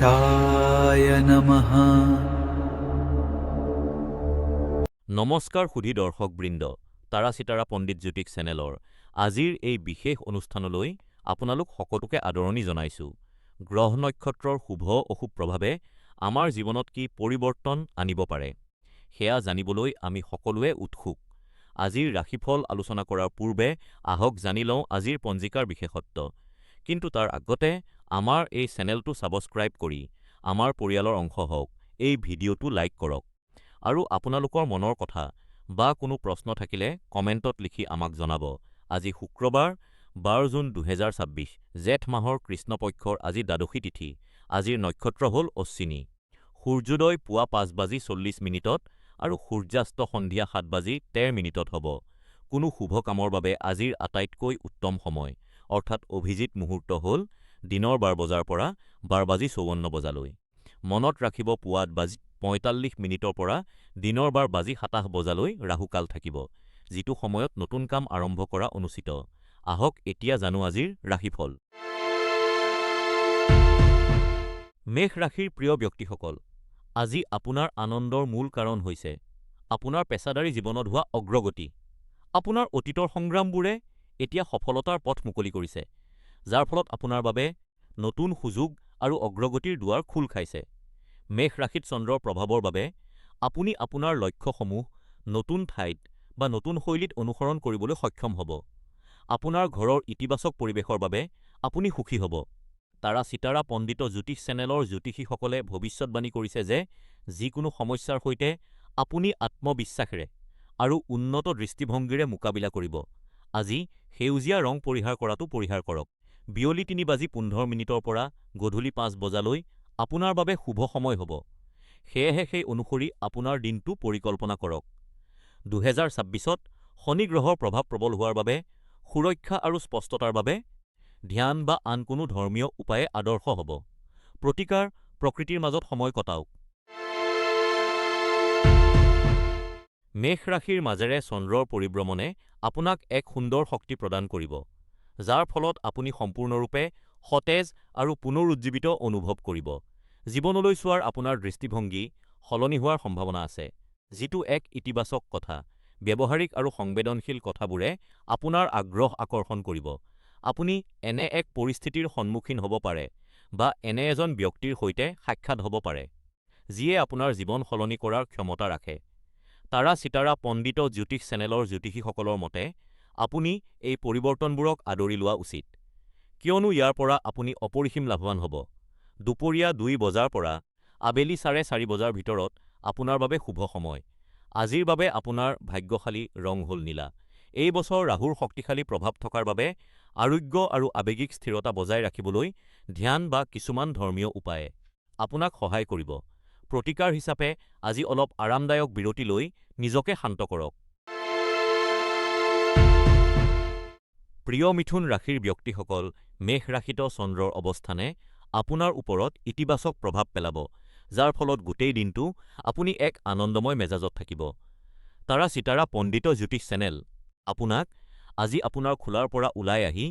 গণেশায় নমঃ। নমস্কাৰ সুধী দৰ্শকবৃন্দ, তাৰা চিতাৰা পণ্ডিত জ্যোতিষ চেনেলৰ আজিৰ এই বিশেষ অনুষ্ঠানলৈ আপোনালোক সকলোকে আদৰণি জনাইছোঁ। গ্ৰহ নক্ষত্ৰৰ শুভ অশুভ প্ৰভাৱে আমাৰ জীৱনত কি পৰিৱৰ্তন আনিব পাৰে, সেয়া জানিবলৈ আমি সকলোৱে উৎসুক। আজিৰ ৰাশিফল আলোচনা কৰাৰ পূৰ্বে আহক জানি লওঁ আজিৰ পঞ্জিকাৰ বিশেষত্ব। কিন্তু তাৰ আগতে আমাৰ এই চেনেলটো ছাবস্ক্ৰাইব কৰি আমাৰ পৰিয়ালৰ অংশ হওক, এই ভিডিঅ'টো লাইক কৰক। আৰু আপোনালোকৰ মনৰ কথা বা কোনো প্ৰশ্ন থাকিলে কমেণ্টত লিখি আমাক জনাব। আজি শুক্ৰবাৰ 12 জুন 2026, জেঠ মাহৰ কৃষ্ণপক্ষৰ আজি দ্বাদশী তিথি। আজিৰ নক্ষত্ৰ হ'ল অশ্বিনী। সূৰ্যোদয় পুৱা 5:40 আৰু সূৰ্যাস্ত সন্ধিয়া 7:13 হ'ব। কোনো শুভ কামৰ বাবে আজিৰ আটাইতকৈ উত্তম সময় অৰ্থাৎ অভিজিত মুহূৰ্ত হ'ল দিনৰ 12 বজাৰ পৰা 12:54 মনত ৰাখিব পুৱা 8:45 পৰা দিনৰ 12:27 ৰাহুকাল থাকিব, যিটো সময়ত নতুন কাম আৰম্ভ কৰা অনুচিত। আহক এতিয়া জানো আজিৰ ৰাশিফল। মেষ ৰাশিৰ প্ৰিয় ব্যক্তিসকল, আজি আপোনাৰ আনন্দৰ মূল কাৰণ হৈছে আপোনাৰ পেছাদাৰী জীৱনত হোৱা অগ্ৰগতি। আপোনাৰ অতীতৰ সংগ্ৰামবোৰে এতিয়া সফলতাৰ পথ মুকলি কৰিছে, যাৰ ফলত আপোনাৰ বাবে নতুন সুযোগ আৰু অগ্ৰগতিৰ দুৱাৰ খোল খাইছে। মেষ ৰাশিত চন্দ্ৰৰ প্ৰভাৱৰ বাবে আপুনি আপোনাৰ লক্ষ্যসমূহ নতুন ঠাইত বা নতুন শৈলীত অনুসৰণ কৰিবলৈ সক্ষম হ'ব। আপোনাৰ ঘৰৰ ইতিবাচক পৰিৱেশৰ বাবে আপুনি সুখী হ'ব। তাৰা চিতাৰা পণ্ডিত জ্যোতিষ চেনেলৰ জ্যোতিষীসকলে ভৱিষ্যতবাণী কৰিছে যে যিকোনো সমস্যাৰ সৈতে আপুনি আত্মবিশ্বাসেৰে আৰু উন্নত দৃষ্টিভংগীৰে মোকাবিলা কৰিব। আজি সেউজীয়া ৰং পৰিহাৰ কৰাটো পৰিহাৰ কৰক। বিয়লি 3:15 পৰা গধূলি 5 বজালৈ আপোনাৰ বাবে শুভ সময় হ'ব। সেয়েহে সেই অনুসৰি আপোনাৰ দিনটো পৰিকল্পনা কৰক। 2026ত শনি গ্ৰহৰ প্ৰভাৱ প্ৰবল হোৱাৰ বাবে সুৰক্ষা আৰু স্পষ্টতাৰ বাবে ধ্যান বা আন কোনো ধৰ্মীয় উপায়ে আদৰ্শ হ'ব। প্ৰতিকাৰ প্ৰকৃতিৰ মাজত সময় কটাওক। মেষ ৰাশিৰ মাজেৰে চন্দ্ৰৰ পৰিভ্ৰমণে আপোনাক এক সুন্দৰ শক্তি প্ৰদান কৰিব, যাৰ ফলত আপুনি সম্পূৰ্ণৰূপে সতেজ আৰু পুনৰুজ্জীৱিত অনুভৱ কৰিব। জীৱনলৈ চোৱাৰ আপোনাৰ দৃষ্টিভংগী সলনি হোৱাৰ সম্ভাৱনা আছে, যিটো এক ইতিবাচক কথা। ব্যৱহাৰিক আৰু সংবেদনশীল কথাবোৰে আপোনাৰ আগ্ৰহ আকৰ্ষণ কৰিব। আপুনি এনে এক পৰিস্থিতিৰ সন্মুখীন হ'ব পাৰে বা এনে এজন ব্যক্তিৰ সৈতে সাক্ষাৎ হ'ব পাৰে, যিয়ে আপোনাৰ জীৱন সলনি কৰাৰ ক্ষমতা ৰাখে। তাৰা চিতাৰা পণ্ডিত জ্যোতিষ চেনেলৰ জ্যোতিষীসকলৰ মতে আপুনি এই পৰিৱৰ্তনবোৰক আদৰি লোৱা উচিত, কিয়নো ইয়াৰ পৰা আপুনি অপৰিসীম লাভৱান হ'ব। দুপৰীয়া 2 বজাৰ পৰা আবেলি 4:30 বজাৰ ভিতৰত আপোনাৰ বাবে শুভ সময়। আজিৰ বাবে আপোনাৰ ভাগ্যশালী ৰং হ'ল নীলা। এই বছৰ ৰাহুৰ শক্তিশালী প্ৰভাৱ থকাৰ বাবে আৰোগ্য আৰু আৱেগিক স্থিৰতা বজাই ৰাখিবলৈ ধ্যান বা কিছুমান ধৰ্মীয় উপায়ে আপোনাক সহায় কৰিব। প্ৰতিকাৰ হিচাপে আজি অলপ আৰামদায়ক বিৰতি লৈ নিজকে শান্ত কৰক। প্ৰিয় মিথুন ৰাশিৰ ব্যক্তিসকল, মেষ ৰাশিত চন্দ্ৰৰ অৱস্থানে আপোনাৰ ওপৰত ইতিবাচক প্ৰভাৱ পেলাব, যাৰ ফলত গোটেই দিনটো আপুনি এক আনন্দময় মেজাজত থাকিব। তাৰা চিতাৰা পণ্ডিত জ্যোতিষ চেনেল আপোনাক আজি আপোনাৰ খোলাৰ পৰা ওলাই আহি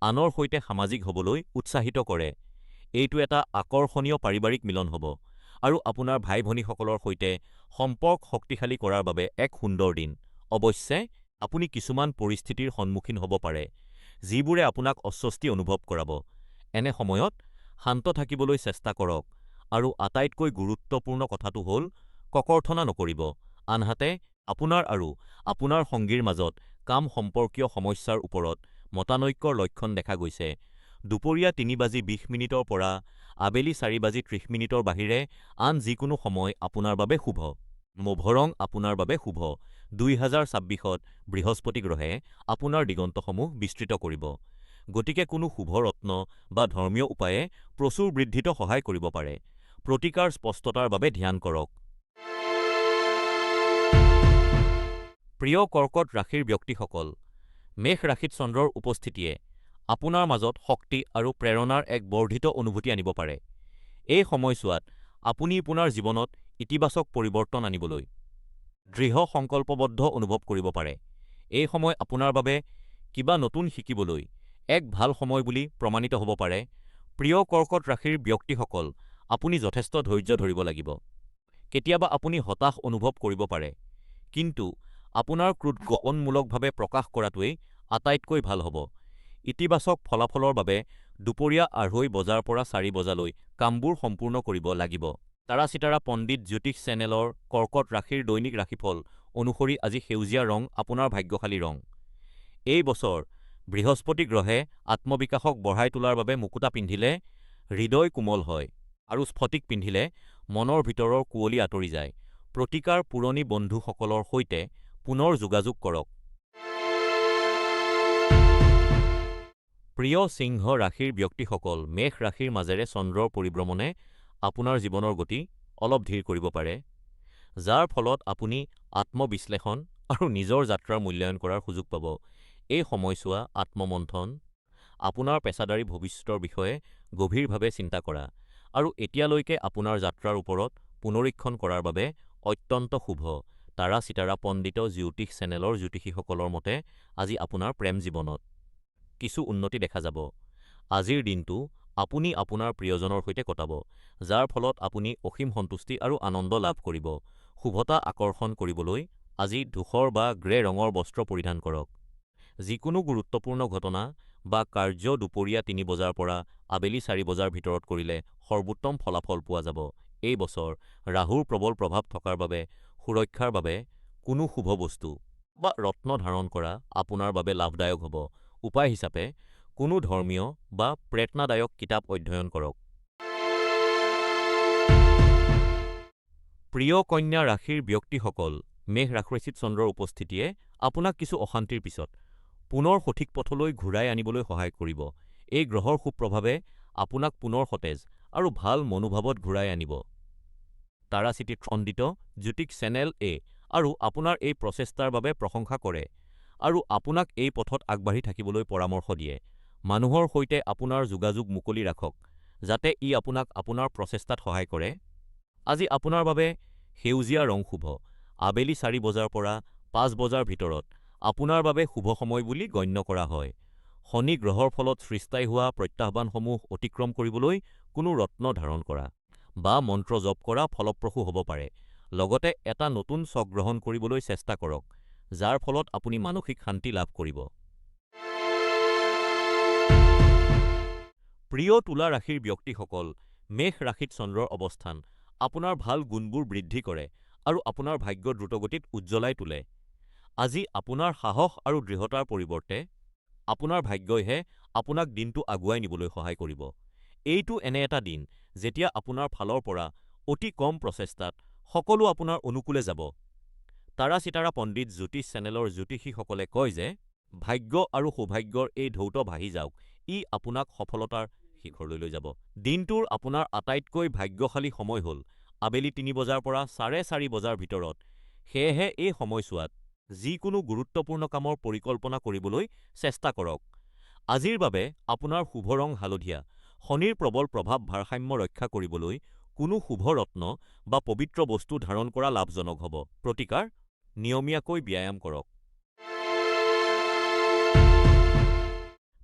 আনৰ সৈতে সামাজিক হ'বলৈ উৎসাহিত কৰে। এইটো এটা আকৰ্ষণীয় পাৰিবাৰিক মিলন হ'ব আৰু আপোনাৰ ভাই-ভনীসকলৰ সৈতে সম্পৰ্ক শক্তিশালী কৰাৰ বাবে এক সুন্দৰ দিন। অৱশ্যে, আপুনি কিছুমান পৰিস্থিতিৰ সন্মুখীন হ'ব পাৰে যিবোৰে আপোনাক অস্বস্তি অনুভৱ কৰাব। এনে সময়ত শান্ত থাকিবলৈ চেষ্টা কৰক আৰু আটাইতকৈ গুৰুত্বপূৰ্ণ কথাটো হ'ল ককৰ্থনা নকৰিব। আনহাতে, আপোনাৰ আৰু আপোনাৰ সঙ্গীৰ মাজত কাম সম্পৰ্কীয় সমস্যাৰ ওপৰত মতানৈক্যৰ লক্ষণ দেখা গৈছে। দুপৰীয়া 3:20 পৰা আবেলি 4:30 বাহিৰে আন যিকোনো সময় আপোনাৰ বাবে শুভ। শুভ ৰং আপোনাৰ বাবে শুভ। 2026ত বৃহস্পতি গ্ৰহে আপোনাৰ দিগন্তসমূহ বিস্তৃত কৰিব, গতিকে কোনো শুভ ৰত্ন বা ধৰ্মীয় উপায়ে প্ৰচুৰ বৃদ্ধিত সহায় কৰিব পাৰে। প্ৰতিকাৰ স্পষ্টতাৰ বাবে ধ্যান কৰক। প্ৰিয় কৰ্কট ৰাশিৰ ব্যক্তিসকল, মেষ ৰাশিত চন্দ্ৰৰ উপস্থিতিয়ে আপোনাৰ মাজত শক্তি আৰু প্ৰেৰণাৰ এক বৰ্ধিত অনুভূতি আনিব পাৰে। এই সময়ছোৱাত আপুনি আপোনাৰ জীৱনত ইতিবাচক পৰিৱৰ্তন আনিবলৈ দৃঢ় সংকল্পবদ্ধ অনুভৱ কৰিব পাৰে। এই সময় আপোনাৰ বাবে কিবা নতুন শিকিবলৈ এক ভাল সময় বুলি প্ৰমাণিত হ'ব পাৰে। প্ৰিয় কৰ্কট ৰাশিৰ ব্যক্তিসকল, আপুনি যথেষ্ট ধৈৰ্য ধৰিব লাগিব। কেতিয়াবা আপুনি হতাশ অনুভৱ কৰিব পাৰে, কিন্তু আপোনাৰ ক্ৰোধ গঠনমূলকভাৱে প্ৰকাশ কৰাটোৱেই আটাইতকৈ ভাল হ'ব। ইতিবাচক ফলাফলৰ বাবে দুপৰীয়া ২:৩০ বজাৰ পৰা ৪ বজালৈ কামবোৰ সম্পূৰ্ণ কৰিব লাগিব। তাৰা চিতাৰা পণ্ডিত জ্যোতিষ চেনেলৰ কৰ্কট ৰাশিৰ দৈনিক ৰাশিফল অনুসৰি আজি সেউজীয়া ৰং আপোনাৰ ভাগ্যশালী ৰং। এই বছৰ বৃহস্পতি গ্ৰহে আত্মবিকাশক বঢ়াই তোলাৰ বাবে মুকুতা পিন্ধিলে হৃদয় কোমল হয়, আৰু স্ফটিক পিন্ধিলে মনৰ ভিতৰৰ কুঁৱলী আঁতৰি যায়। প্ৰতিকাৰ পুৰণি বন্ধুসকলৰ সৈতে পুনৰ যোগাযোগ কৰক। প্ৰিয় সিংহ ৰাশিৰ ব্যক্তিসকল, মেষ ৰাশিৰ মাজেৰে চন্দ্ৰৰ পৰিভ্ৰমণে আপোনাৰ জীৱনৰ গতি অলপ ধীৰ কৰিব পাৰে, যাৰ ফলত আপুনি আত্মবিশ্লেষণ আৰু নিজৰ যাত্ৰাৰ মূল্যায়ন কৰাৰ সুযোগ পাব। এই সময়ছোৱা আত্মমন্থন, আপোনাৰ পেছাদাৰী ভৱিষ্যতৰ বিষয়ে গভীৰভাৱে চিন্তা কৰা, আৰু এতিয়ালৈকে আপোনাৰ যাত্ৰাৰ ওপৰত পুনৰীক্ষণ কৰাৰ বাবে অত্যন্ত শুভ। তাৰা চিতাৰা পণ্ডিত জ্যোতিষ চেনেলৰ জ্যোতিষীসকলৰ মতে আজি আপোনাৰ প্ৰেম জীৱনত কিছু উন্নতি দেখা যাব। আজিৰ দিনটো আপুনি আপোনাৰ প্ৰিয়জনৰ সৈতে কটাব, যাৰ ফলত আপুনি অসীম সন্তুষ্টি আৰু আনন্দ লাভ কৰিব। শুভতা আকৰ্ষণ কৰিবলৈ আজি ধূসৰ বা গ্ৰে ৰঙৰ বস্ত্ৰ পৰিধান কৰক। যিকোনো গুৰুত্বপূৰ্ণ ঘটনা বা কাৰ্য দুপৰীয়া ৩ বজাৰ পৰা আবেলি ৪ বজাৰ ভিতৰত কৰিলে সৰ্বোত্তম ফলাফল পোৱা যাব। এই বছৰ ৰাহুৰ প্ৰবল প্ৰভাৱ থকাৰ বাবে সুৰক্ষাৰ বাবে কোনো শুভ বস্তু বা ৰত্ন ধাৰণ কৰা আপোনাৰ বাবে লাভদায়ক হ'ব। উপায় হিচাপে কোনো ধৰ্মীয় বা প্ৰেৰণাদায়ক কিতাপ অধ্যয়ন কৰক। প্ৰিয় কন্যা ৰাশিৰ ব্যক্তিসকল, মেষ ৰাশিত চন্দ্ৰৰ উপস্থিতিয়ে আপোনাক কিছু অশান্তিৰ পিছত পুনৰ সঠিক পথলৈ ঘূৰাই আনিবলৈ সহায় কৰিব। এই গ্ৰহৰ সুপ্ৰভাৱে আপোনাক পুনৰ সতেজ আৰু ভাল মনোভাৱত ঘূৰাই আনিব। তাৰা চিটিত খণ্ডিত জ্যোতিষ চেনেল আৰু আপোনাৰ এই প্ৰচেষ্টাৰ বাবে প্ৰশংসা কৰে আৰু আপোনাক এই পথত আগবাঢ়ি থাকিবলৈ পৰামৰ্শ দিয়ে। মানুহৰ সৈতে আপোনাৰ যোগাযোগ মুকলি ৰাখক, যাতে ই আপোনাক আপোনাৰ প্ৰচেষ্টাত সহায় কৰে। আজি আপোনাৰ বাবে সেউজীয়া ৰং শুভ। আবেলি ৪ বজাৰ পৰা ৫ বজাৰ ভিতৰত আপোনাৰ বাবে শুভ সময় বুলি গণ্য কৰা হয়। শনি গ্ৰহৰ ফলত সৃষ্টি হোৱা প্ৰত্যাহ্বানসমূহ অতিক্ৰম কৰিবলৈ কোনো ৰত্ন ধাৰণ কৰা বা মন্ত্ৰ জপ কৰা ফলপ্ৰসূ হ'ব পাৰে। লগতে এটা নতুন চখ গ্ৰহণ কৰিবলৈ চেষ্টা কৰক, যাৰ ফলত আপুনি মানসিক শান্তি লাভ কৰিব। প্ৰিয় তুলা ৰাশিৰ ব্যক্তিসকল, মেষ ৰাশিত চন্দ্ৰৰ অৱস্থান আপোনাৰ ভাল গুণবোৰ বৃদ্ধি কৰে আৰু আপোনাৰ ভাগ্য দ্ৰুতগতিত উজ্জ্বলাই তোলে। আজি আপোনাৰ সাহস আৰু দৃঢ়তাৰ পৰিৱৰ্তে আপোনাৰ ভাগ্যইহে আপোনাক দিনটো আগুৱাই নিবলৈ সহায় কৰিব। এইটো এনে এটা দিন যেতিয়া আপোনাৰ ফালৰ পৰা অতি কম প্ৰচেষ্টাত সকলো আপোনাৰ অনুকূলে যাব। তাৰা চিতাৰা পণ্ডিত জ্যোতিষ চেনেলৰ জ্যোতিষীসকলে কয় যে ভাগ্য আৰু সৌভাগ্যৰ এই ঢৌত ভাহি যাওক, ই আপোনাক সফলতাৰ শিখৰলৈ লৈ যাব। দিনটোৰ আপোনাৰ আটাইতকৈ ভাগ্যশালী সময় হ'ল আবেলি ৩ বজাৰ পৰা ৪:৩০ বজাৰ ভিতৰত। সেয়েহে এই সময়ছোৱাত যিকোনো গুৰুত্বপূৰ্ণ কামৰ পৰিকল্পনা কৰিবলৈ চেষ্টা কৰক। আজিৰ বাবে আপোনাৰ শুভ ৰং হালধীয়া। শনিৰ প্ৰবল প্ৰভাৱ ভাৰসাম্য ৰক্ষা কৰিবলৈ কোনো শুভ ৰত্ন বা পবিত্ৰ বস্তু ধাৰণ কৰা লাভজনক হ'ব। প্ৰতিকাৰ নিয়মীয়াকৈ ব্যায়াম কৰক।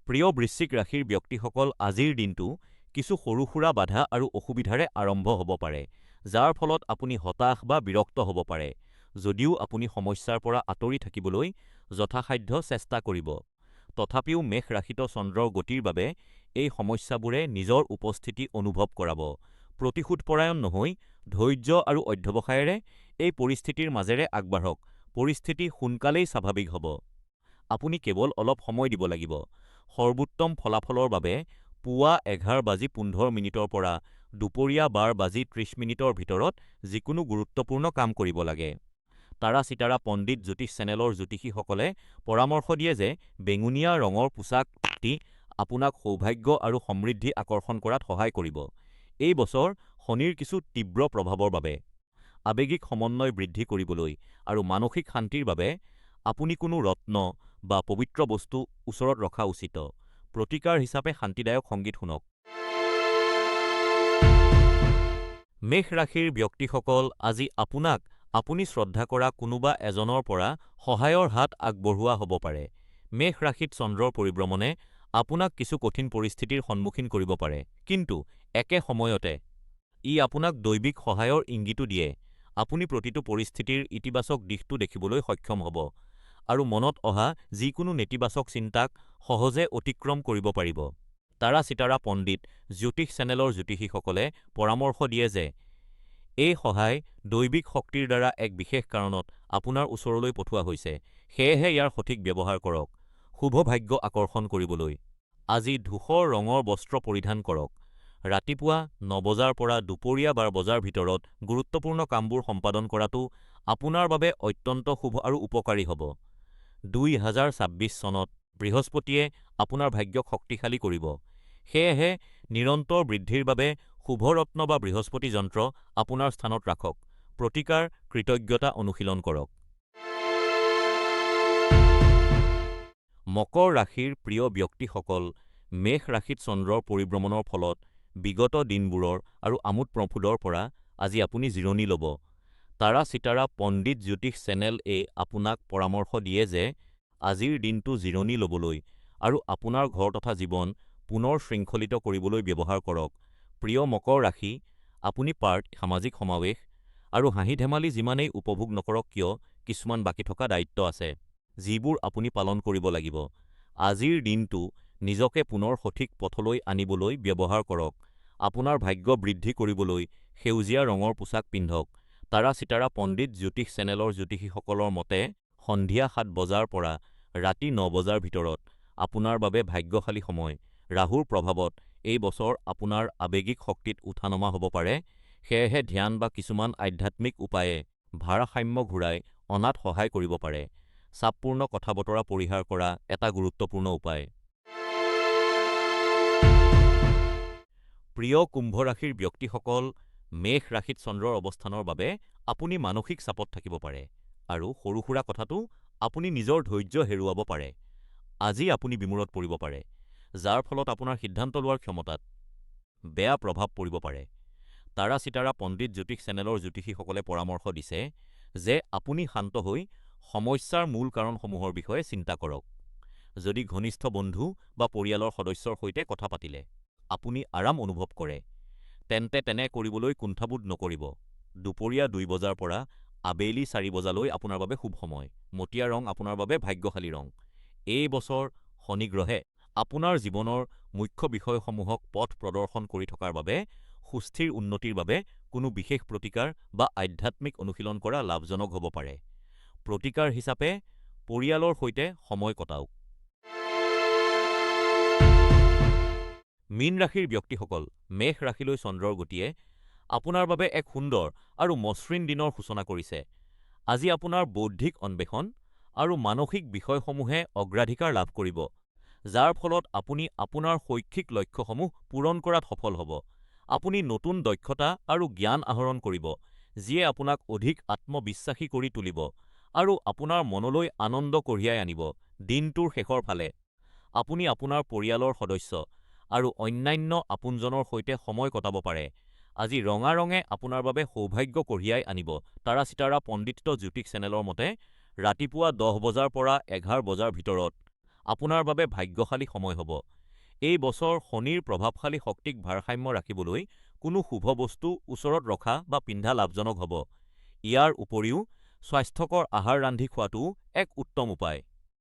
প্ৰিয় বৃশ্চিক ৰাশিৰ ব্যক্তিসকল, আজিৰ দিনটো কিছু সৰু-সুৰা বাধা আৰু অসুবিধাৰে আৰম্ভ হ'ব পাৰে, যাৰ ফলত আপুনি হতাশ বা বিৰক্ত হ'ব পাৰে। যদিও আপুনি সমস্যাৰ পৰা আঁতৰি থাকিবলৈ যথাসাধ্য চেষ্টা কৰিব, তথাপিও মেষ ৰাশিত চন্দ্ৰৰ গতিৰ বাবে এই সমস্যাবোৰে নিজৰ উপস্থিতি অনুভৱ কৰাব। প্ৰতিশোধপৰায়ণ নহৈ ধৈৰ্য আৰু অধ্যৱসায়েৰে এই পৰিস্থিতিৰ মাজেৰে আগবাঢ়ক। পৰিস্থিতি সোনকালেই স্বাভাৱিক হ'ব। আপুনি কেৱল অলপ সময় দিব লাগিব। সৰ্বোত্তম ফলাফলৰ বাবে পুৱা 11:15 পৰা দুপৰীয়া 12:30 ভিতৰত যিকোনো গুৰুত্বপূৰ্ণ কাম কৰিব লাগে। তাৰা চিতাৰা পণ্ডিত জ্যোতিষ চেনেলৰ জ্যোতিষীসকলে পৰামৰ্শ দিয়ে যে বেঙুনীয়া ৰঙৰ পোছাক পিন্ধি আপোনাক সৌভাগ্য আৰু সমৃদ্ধি আকৰ্ষণ কৰাত সহায় কৰিব। এই বছৰ শনিৰ কিছু তীব্ৰ প্ৰভাৱৰ বাবে আৱেগিক সমন্বয় বৃদ্ধি কৰিবলৈ আৰু মানসিক শান্তিৰ বাবে আপুনি কোনো ৰত্ন বা পবিত্ৰ বস্তু ওচৰত ৰখা উচিত। প্ৰতিকাৰ হিচাপে শান্তিদায়ক সংগীত শুনক। মেষ ৰাশিৰ ব্যক্তিসকল, আজি আপোনাক আপুনি শ্ৰদ্ধা কৰা কোনোবা এজনৰ পৰা সহায়ৰ হাত আগবঢ়োৱা হ'ব পাৰে। মেষ ৰাশিত চন্দ্ৰৰ পৰিভ্ৰমণে আপোনাক কিছু কঠিন পৰিস্থিতিৰ সন্মুখীন কৰিব পাৰে, কিন্তু একে সময়তে ই আপোনাক দৈবিক সহায়ৰ ইংগিতো দিয়ে। আপুনি প্ৰতিটো পৰিস্থিতিৰ ইতিবাচক দিশটো দেখিবলৈ সক্ষম হ'ব আৰু মনত অহা যিকোনো নেতিবাচক চিন্তাক সহজে অতিক্ৰম কৰিব পাৰিব। তাৰা চিতাৰা পণ্ডিত জ্যোতিষ চেনেলৰ জ্যোতিষীসকলে পৰামৰ্শ দিয়ে যে এই সহায় দৈবিক শক্তিৰ দ্বাৰা এক বিশেষ কাৰণত আপোনাৰ ওচৰলৈ পঠোৱা হৈছে, সেয়েহে ইয়াৰ সঠিক ব্যৱহাৰ কৰক। শুভ ভাগ্য আকৰ্ষণ কৰিবলৈ আজি ধূসৰ ৰঙৰ বস্ত্ৰ পৰিধান কৰক। ৰাতিপুৱা ৯ বজাৰ পৰা দুপৰীয়া ১২ বজাৰ ভিতৰত গুৰুত্বপূৰ্ণ কামবোৰ সম্পাদন কৰাটো আপোনাৰ বাবে অত্যন্ত শুভ আৰু উপকাৰী হ'ব। ২০২৬ চনত বৃহস্পতিয়ে আপোনাৰ ভাগ্যক শক্তিশালী কৰিব, সেয়েহে নিৰন্তৰ বৃদ্ধিৰ বাবে শুভৰত্ন বা বৃহস্পতি যন্ত্ৰ আপোনাৰ স্থানত ৰাখক। প্ৰতিকাৰ কৃতজ্ঞতা অনুশীলন কৰক। মকৰ ৰাশিৰ প্ৰিয় ব্যক্তিসকল মেষ ৰাশিত চন্দ্ৰৰ পৰিভ্ৰমণৰ ফলত বিগত দিনবোৰৰ আৰু আমোদ-প্ৰমোদৰ পৰা আজি আপুনি জিৰণি ল'ব। তাৰা চিতাৰা পণ্ডিত জ্যোতিষ চেনেল-এ আপোনাক পৰামৰ্শ দিয়ে যে আজিৰ দিনটো জিৰণি ল'বলৈ আৰু আপোনাৰ ঘৰ তথা জীৱন পুনৰ শৃংখলিত কৰিবলৈ ব্যৱহাৰ কৰক। প্ৰিয় মকৰ ৰাশি, আপুনি পাৰ্টি, সামাজিক সমাৱেশ আৰু হাঁহি-ধেমালি যিমানেই উপভোগ নকৰক কিয়, কিছুমান বাকী থকা দায়িত্ব আছে, যিবোৰ আপুনি পালন কৰিব লাগিব। আজিৰ দিনটো নিজকে পুনৰ সঠিক পথলৈ আনিবলৈ ব্যৱহাৰ কৰক। আপোনাৰ ভাগ্য বৃদ্ধি কৰিবলৈ সেউজীয়া ৰঙৰ পোছাক পিন্ধক। তাৰা চিতাৰা পণ্ডিত জ্যোতিষ চেনেলৰ জ্যোতিষীসকলৰ মতে সন্ধিয়া ৭ বজাৰ পৰা ৰাতি ৯ বজাৰ ভিতৰত আপোনাৰ বাবে ভাগ্যশালী সময়। ৰাহুৰ প্ৰভাৱত এই বছৰ আপোনাৰ আৱেগিক শক্তিত উঠা-নমা হ'ব পাৰে, সেয়েহে ধ্যান বা কিছুমান আধ্যাত্মিক উপায়ে ভাৰসাম্য ঘূৰাই অনাত সহায় কৰিব পাৰে। চাপপূৰ্ণ কথা-বতৰা পৰিহাৰ কৰা এটা গুৰুত্বপূৰ্ণ উপায়। প্ৰিয় কুম্ভ ৰাশিৰ ব্যক্তিসকল মেষ ৰাশিত চন্দ্ৰৰ অৱস্থানৰ বাবে আপুনি মানসিক চাপত থাকিব পাৰে আৰু সৰু-সুৰা কথাতো আপুনি নিজৰ ধৈৰ্য্য হেৰুৱাব পাৰে। আজি আপুনি বিমূৰত পৰিব পাৰে, যাৰ ফলত আপোনাৰ সিদ্ধান্ত লোৱাৰ ক্ষমতাত বেয়া প্ৰভাৱ পৰিব পাৰে। তাৰা চিতাৰা পণ্ডিত জ্যোতিষ চেনেলৰ জ্যোতিষীসকলে পৰামৰ্শ দিছে যে আপুনি শান্ত হৈ সমস্যাৰ মূল কাৰণসমূহৰ বিষয়ে চিন্তা কৰক। যদি ঘনিষ্ঠ বন্ধু বা পৰিয়ালৰ সদস্যৰ সৈতে কথা পাতিলে আপুনি আৰাম অনুভৱ কৰে, তেন্তে তেনে কৰিবলৈ কুণ্ঠাবোধ নকৰিব। দুপৰীয়া ২ বজাৰ পৰা আবেলি ৪ বজালৈ আপোনাৰ বাবে শুভ সময়। মটীয়া ৰং আপোনাৰ বাবে ভাগ্যশালী ৰং। এই বছৰ শনি গ্ৰহে আপোনাৰ জীৱনৰ মুখ্য বিষয়সমূহক পথ প্ৰদৰ্শন কৰি থকাৰ বাবে সুস্থিৰ উন্নতিৰ বাবে কোনো বিশেষ প্ৰতিকাৰ বা আধ্যাত্মিক অনুশীলন কৰা লাভজনক হ'ব পাৰে। প্ৰতিকাৰ হিচাপে পৰিয়ালৰ সৈতে সময় কটাওক। মীন ৰাশিৰ ব্যক্তিসকল মেষ ৰাশিলৈ চন্দ্ৰৰ গতিয়ে আপোনাৰ বাবে এক সুন্দৰ আৰু মসৃণ দিনৰ সূচনা কৰিছে। আজি আপোনাৰ বৌদ্ধিক অন্বেষণ আৰু মানসিক বিষয়সমূহে অগ্ৰাধিকাৰ লাভ কৰিব, যাৰ ফলত আপুনি আপোনাৰ শৈক্ষিক লক্ষ্যসমূহ পূৰণ কৰাত সফল হ'ব। আপুনি নতুন দক্ষতা আৰু জ্ঞান আহৰণ কৰিব, যিয়ে আপোনাক অধিক আত্মবিশ্বাসী কৰি তুলিব আৰু আপোনাৰ মনলৈ আনন্দ কঢ়িয়াই আনিব। দিনটোৰ শেষৰ ফালে আপুনি আপোনাৰ পৰিয়ালৰ সদস্য আৰু অন্যান্য আপোনজনৰ সৈতে সময় কটাব পাৰে। আজি ৰঙা ৰঙে আপোনাৰ বাবে সৌভাগ্য কঢ়িয়াই আনিব। তাৰা চিতাৰা পণ্ডিত জ্যোতিষ চেনেলৰ মতে ৰাতিপুৱা ১০ বজাৰ পৰা ১১ বজাৰ ভিতৰত আপোনাৰ বাবে ভাগ্যশালী সময় হ'ব। এই বছৰ শনিৰ প্ৰভাৱশালী শক্তিক ভাৰসাম্য ৰাখিবলৈ কোনো শুভ বস্তু ওচৰত ৰখা বা পিন্ধা লাভজনক হ'ব। ইয়াৰ উপৰিও স্বাস্থ্যকৰ আহাৰ ৰান্ধি খোৱাটোও এক উত্তম উপায়।